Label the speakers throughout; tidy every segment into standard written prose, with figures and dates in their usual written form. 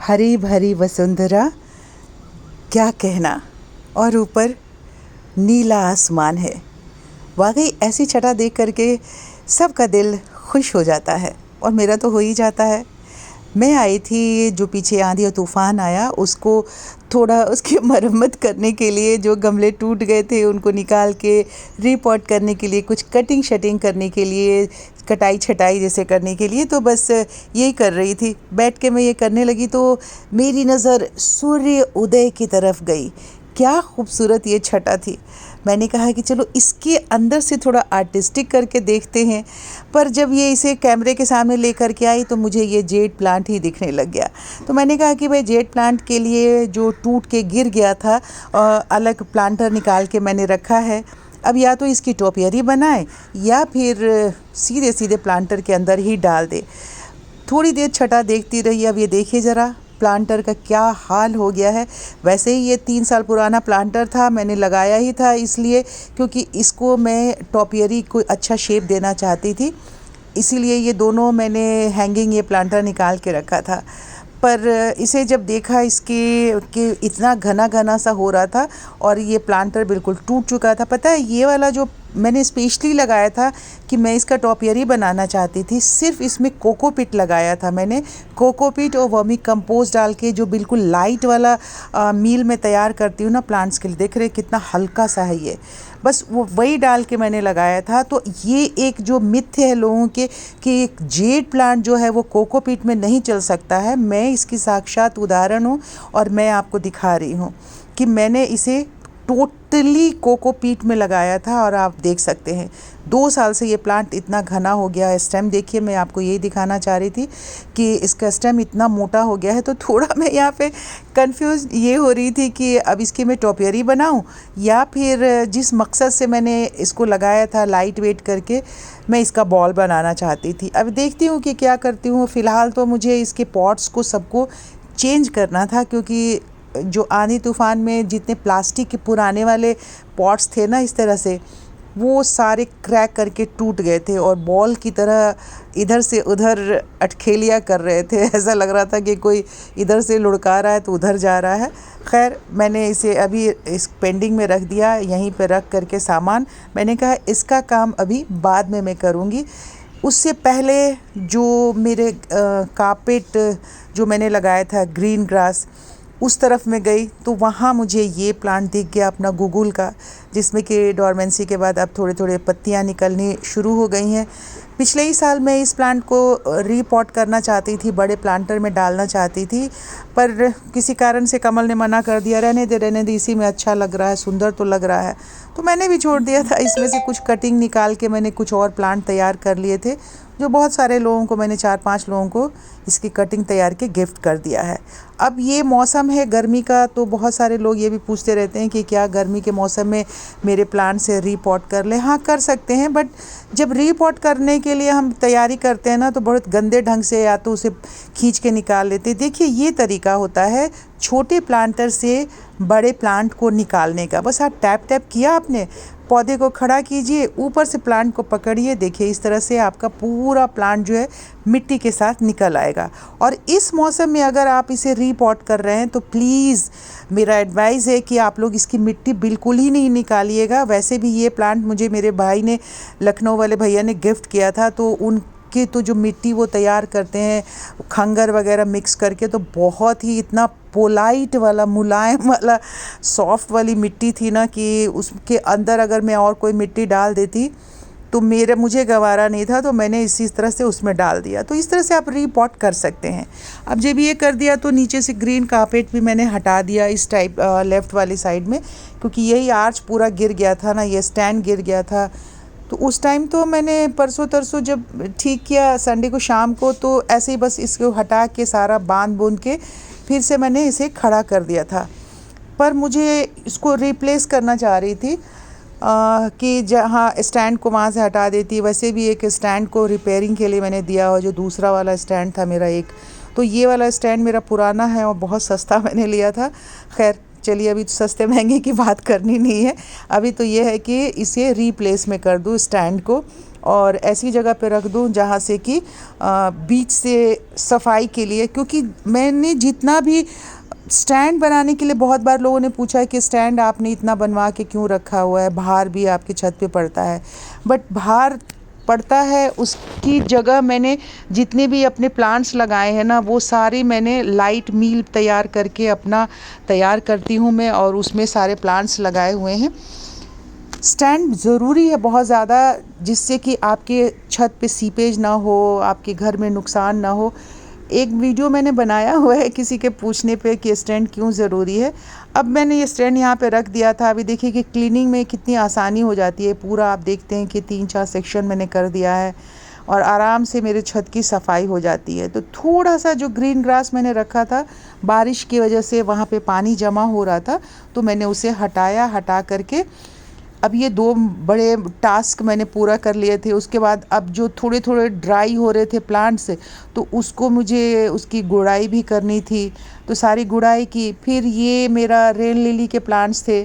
Speaker 1: हरी भरी वसुंधरा, क्या कहना। और ऊपर नीला आसमान है। वाकई ऐसी छटा देख करके सबका दिल खुश हो जाता है और मेरा तो हो ही जाता है। मैं आई थी, जो पीछे आंधी और तूफ़ान आया उसको थोड़ा उसकी मरम्मत करने के लिए, जो गमले टूट गए थे उनको निकाल के रीपॉट करने के लिए, कुछ कटिंग शटिंग करने के लिए, कटाई छटाई जैसे करने के लिए, तो बस यही कर रही थी। बैठ के मैं ये करने लगी तो मेरी नज़र सूर्य उदय की तरफ गई। क्या खूबसूरत ये छटा थी। मैंने कहा कि चलो इसके अंदर से थोड़ा आर्टिस्टिक करके देखते हैं। पर जब ये इसे कैमरे के सामने लेकर के आई तो मुझे ये जेड प्लांट ही दिखने लग गया। तो मैंने कहा कि भाई जेड प्लांट के लिए जो टूट के गिर गया था, अलग प्लांटर निकाल के मैंने रखा है। अब या तो इसकी टोपियरी बनाए या फिर सीधे सीधे प्लांटर के अंदर ही डाल दे। थोड़ी देर छटा देखती रही। अब ये देखिए ज़रा प्लांटर का क्या हाल हो गया है। वैसे ही ये 3 साल पुराना प्लांटर था, मैंने लगाया ही था इसलिए क्योंकि इसको मैं टॉपियरी को अच्छा शेप देना चाहती थी। इसीलिए ये दोनों मैंने हैंगिंग ये प्लांटर निकाल के रखा था। पर इसे जब देखा इसके कि इतना घना घना सा हो रहा था और ये प्लांटर बिल्कुल टूट चुका था। पता है, ये वाला जो मैंने स्पेशली लगाया था कि मैं इसका टॉपियरी बनाना चाहती थी। सिर्फ इसमें कोकोपीट लगाया था मैंने, कोकोपीट और वर्मी कंपोस्ट डाल के, जो बिल्कुल लाइट वाला मील में तैयार करती हूँ ना प्लांट्स के लिए। देख रहे कितना हल्का सा है ये, बस वो वही डाल के मैंने लगाया था। तो ये एक जो मिथ्य है लोगों के कि एक जेड प्लांट जो है वो कोकोपीट में नहीं चल सकता है, मैं इसकी साक्षात उदाहरण हूँ। और मैं आपको दिखा रही हूँ कि मैंने इसे टोटली कोकोपीट में लगाया था और आप देख सकते हैं 2 साल से ये प्लांट इतना घना हो गया है। स्टेम देखिए, मैं आपको यही दिखाना चाह रही थी कि इसका स्टेम इतना मोटा हो गया है। तो थोड़ा मैं यहाँ पे कंफ्यूज ये हो रही थी कि अब इसकी मैं टोपियरी बनाऊं या फिर जिस मकसद से मैंने इसको लगाया था लाइट वेट करके, मैं इसका बॉल बनाना चाहती थी। अब देखती हूँ कि क्या करती हूँ। फ़िलहाल तो मुझे इसके पॉट्स को सबको चेंज करना था क्योंकि जो आंधी तूफ़ान में जितने प्लास्टिक के पुराने वाले पॉट्स थे ना, इस तरह से वो सारे क्रैक करके टूट गए थे और बॉल की तरह इधर से उधर अटखेलियाँ कर रहे थे। ऐसा लग रहा था कि कोई इधर से लुढ़का रहा है तो उधर जा रहा है। खैर, मैंने इसे अभी इस पेंडिंग में रख दिया, यहीं पे रख करके सामान। मैंने कहा इसका काम अभी बाद में मैं करूँगी। उससे पहले जो मेरे कारपेट जो मैंने लगाया था ग्रीन ग्रास, उस तरफ में गई तो वहाँ मुझे ये प्लांट दिख गया अपना गुगुल का, जिसमें कि डोरमेंसी के बाद अब थोड़े थोड़े पत्तियाँ निकलनी शुरू हो गई हैं। पिछले ही साल मैं इस प्लांट को रीपॉट करना चाहती थी, बड़े प्लांटर में डालना चाहती थी, पर किसी कारण से कमल ने मना कर दिया। रहने दे, इसी में अच्छा लग रहा है, सुंदर तो लग रहा है, तो मैंने भी छोड़ दिया था। इसमें से कुछ कटिंग निकाल के मैंने कुछ और प्लांट तैयार कर लिए थे, जो बहुत सारे लोगों को मैंने 4-5 लोगों को इसकी कटिंग तैयार के गिफ्ट कर दिया है। अब ये मौसम है गर्मी का, तो बहुत सारे लोग ये भी पूछते रहते हैं कि क्या गर्मी के मौसम में मेरे प्लांट से रीपॉट कर ले। हाँ, कर सकते हैं, बट जब रीपॉट करने के लिए हम तैयारी करते हैं ना तो बहुत गंदे ढंग से या तो उसे खींच के निकाल लेते हैं। देखिए, ये तरीका होता है छोटे प्लांटर से बड़े प्लांट को निकालने का। बस आप टैप टैप किया, आपने पौधे को खड़ा कीजिए, ऊपर से प्लांट को पकड़िए। देखिए, इस तरह से आपका पूरा प्लांट जो है मिट्टी के साथ निकल आएगा। और इस मौसम में अगर आप इसे रीपॉट कर रहे हैं तो प्लीज़ मेरा एडवाइस है कि आप लोग इसकी मिट्टी बिल्कुल ही नहीं निकालिएगा। वैसे भी ये प्लांट मुझे मेरे भाई ने, लखनऊ वाले भैया ने गिफ्ट किया था, तो उनके तो जो मिट्टी वो तैयार करते हैं खंगर वगैरह मिक्स करके, तो बहुत ही इतना पोलाइट वाला, मुलायम वाला, सॉफ्ट वाली मिट्टी थी ना कि उसके अंदर अगर मैं और कोई मिट्टी डाल देती तो मुझे गवारा नहीं था, तो मैंने इसी तरह से उसमें डाल दिया। तो इस तरह से आप रीपॉट कर सकते हैं। अब जब ये कर दिया तो नीचे से ग्रीन कारपेट भी मैंने हटा दिया इस टाइप लेफ़्ट वाली साइड में, क्योंकि यही आर्च पूरा गिर गया था ना, ये स्टैंड गिर गया था। तो उस टाइम तो मैंने परसों तरसों जब ठीक किया संडे को शाम को, तो ऐसे ही बस इसको हटा के सारा बांध बूंद के फिर से मैंने इसे खड़ा कर दिया था। पर मुझे इसको रिप्लेस करना चाह रही थी कि जहाँ स्टैंड को वहाँ से हटा देती। वैसे भी एक स्टैंड को रिपेयरिंग के लिए मैंने दिया हो, जो दूसरा वाला स्टैंड था मेरा एक, तो ये वाला स्टैंड मेरा पुराना है और बहुत सस्ता मैंने लिया था। खैर चलिए, अभी तो सस्ते महंगे की बात करनी नहीं है, अभी तो ये है कि इसे रीप्लेस में कर दूँ स्टैंड को। और ऐसी जगह पे रख दूं जहाँ से कि बीच से सफाई के लिए, क्योंकि मैंने जितना भी स्टैंड बनाने के लिए बहुत बार लोगों ने पूछा है कि स्टैंड आपने इतना बनवा के क्यों रखा हुआ है, बाहर भी आपकी छत पे पड़ता है। बट बाहर पड़ता है, उसकी जगह मैंने जितने भी अपने प्लांट्स लगाए हैं ना, वो सारे मैंने लाइट मील तैयार करके अपना तैयार करती हूँ मैं, और उसमें सारे प्लांट्स लगाए हुए हैं। स्टैंड ज़रूरी है बहुत ज़्यादा, जिससे कि आपके छत पे सीपेज ना हो, आपके घर में नुकसान ना हो। एक वीडियो मैंने बनाया हुआ है किसी के पूछने पे कि स्टैंड क्यों ज़रूरी है। अब मैंने ये स्टैंड यहाँ पे रख दिया था। अभी देखिए कि क्लीनिंग में कितनी आसानी हो जाती है। पूरा आप देखते हैं कि 3-4 सेक्शन मैंने कर दिया है और आराम से मेरे छत की सफाई हो जाती है। तो थोड़ा सा जो ग्रीन ग्रास मैंने रखा था, बारिश की वजह से वहाँ पे पानी जमा हो रहा था, तो मैंने उसे हटा करके अब ये 2 बड़े टास्क मैंने पूरा कर लिए थे। उसके बाद अब जो थोड़े थोड़े ड्राई हो रहे थे प्लांट से, तो उसको मुझे उसकी गुड़ाई भी करनी थी, तो सारी गुड़ाई की। फिर ये मेरा रेन लिली के प्लांट्स थे,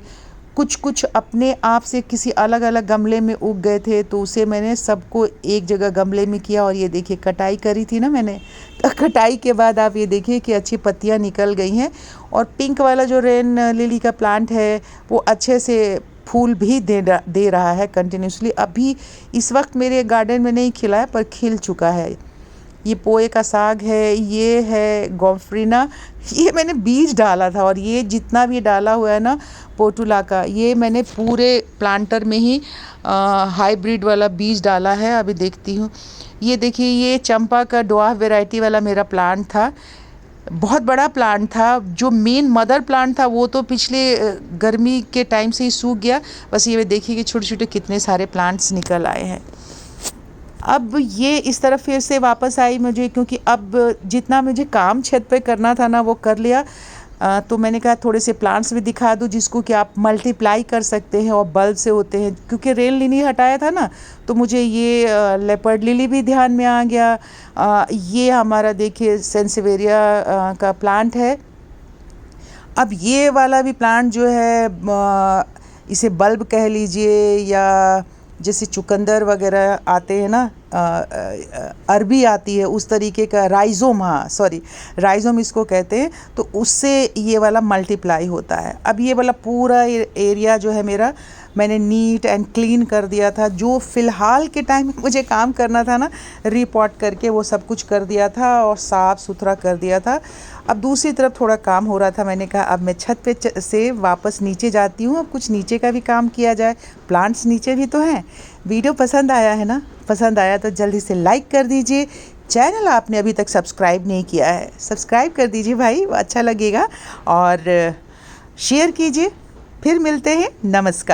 Speaker 1: कुछ कुछ अपने आप से किसी अलग अलग गमले में उग गए थे, तो उसे मैंने सबको एक जगह गमले में किया। और ये देखिए कटाई करी थी ना मैंने, तो कटाई के बाद आप ये देखिए कि अच्छी पत्तियां निकल गई हैं। और पिंक वाला जो रेन लिली का प्लांट है वो अच्छे से फूल भी दे रहा है कंटिन्यूसली। अभी इस वक्त मेरे गार्डन में नहीं खिला है, पर खिल चुका है। ये पोए का साग है, ये है गॉम्फ्रीना, ये मैंने बीज डाला था। और ये जितना भी डाला हुआ है ना पोटुला का, ये मैंने पूरे प्लांटर में ही हाइब्रिड वाला बीज डाला है। अभी देखती हूँ, ये देखिए ये चंपा का डॉर्फ वैरायटी वाला मेरा प्लांट था। बहुत बड़ा प्लांट था। जो मेन मदर प्लांट था वो तो पिछले गर्मी के टाइम से ही सूख गया। बस ये देखिए कि छोटे छोटे कितने सारे प्लांट्स निकल आए हैं। अब ये इस तरफ फिर से वापस आई मुझे, क्योंकि अब जितना मुझे काम छत पे करना था ना वो कर लिया। तो मैंने कहा थोड़े से प्लांट्स भी दिखा दूँ जिसको कि आप मल्टीप्लाई कर सकते हैं और बल्ब से होते हैं। क्योंकि रेन लिली हटाया था ना, तो मुझे ये लेपर्ड लिली भी ध्यान में आ गया। ये हमारा देखिए सेंसिवेरिया का प्लांट है। अब ये वाला भी प्लांट जो है, इसे बल्ब कह लीजिए, या जैसे चुकंदर वगैरह आते हैं ना, अरबी आती है उस तरीके का, राइज़ोम, हाँ सॉरी, राइज़ोम इसको कहते हैं। तो उससे ये वाला मल्टीप्लाई होता है। अब ये वाला पूरा एरिया जो है मेरा, मैंने नीट एंड क्लीन कर दिया था। जो फ़िलहाल के टाइम में मुझे काम करना था ना, रिपॉट करके वो सब कुछ कर दिया था और साफ़ सुथरा कर दिया था। अब दूसरी तरफ थोड़ा काम हो रहा था। मैंने कहा अब मैं छत पे से वापस नीचे जाती हूँ, अब कुछ नीचे का भी काम किया जाए, प्लांट्स नीचे भी तो हैं। वीडियो पसंद आया है ना? पसंद आया तो जल्दी से लाइक कर दीजिए। चैनल आपने अभी तक सब्सक्राइब नहीं किया है, सब्सक्राइब कर दीजिए भाई, अच्छा लगेगा। और शेयर कीजिए। फिर मिलते हैं, नमस्कार।